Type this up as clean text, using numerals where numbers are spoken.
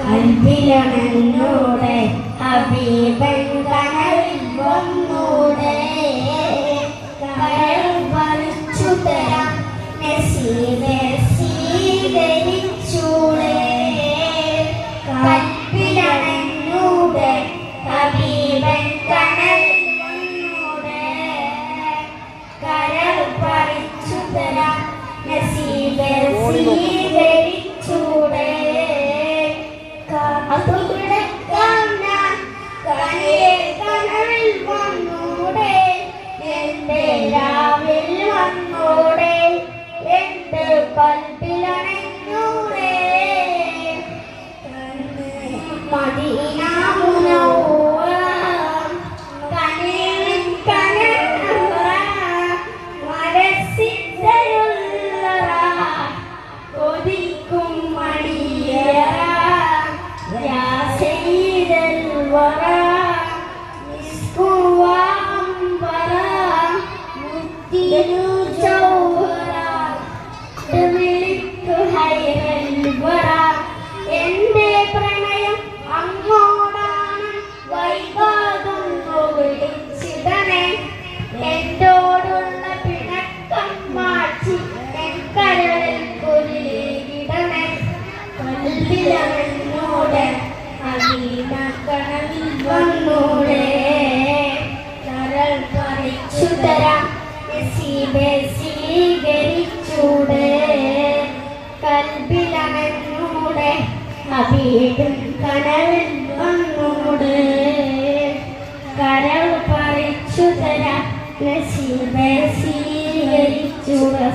കൽവിലണഞ്ഞൂടെ ഹബീബൻ കനവിൽ വന്നൂടെ കരൾ വലിച്ചു തരാം നസീബെ സ്വീകരിച്ചൂടെ കൽവിലണഞ്ഞൂടെ ഹബീബൻ കനവിൽ വന്നൂടെ കരൾ വലിച്ചു തരാം നസീബെ സ്വീകരിച്ചൂടെ കനവിൽ വന്നൂടെ എന്റെ രാവിൽ വന്നൂടെ എന്റെ കൽബിലണഞ്ഞൂടെ മദീന മുനവ്വറ കനവിൻ കനവറ മനസ്സിലുള്ളറ കൊതിക്കും മണിയറ യാ സയ്യിദൽ വറ എന്റെ പ്രണയം അങ്ങോടാണ് വൈകാതൊന്നു വിളിച്ചിടണേ എന്നോടുള്ള പിണക്കം മാറ്റി എൻ കരളിൽ കുരുകിടണേ കൽബിലണഞ്ഞൂടെ ഹബീബ കനവിൽ വന്നൂടെ കരൾ പറിച്ചു തരാം നസീബെ സ്വീകരിച്ചൂടെ കൽബിലണഞ്ഞൂടെ ഹബീബൻ കനവിൽ വന്നൂടെ കരൾ പറിച്ചു തരാം നസീബെ സ്വീകരിച്ചൂടെ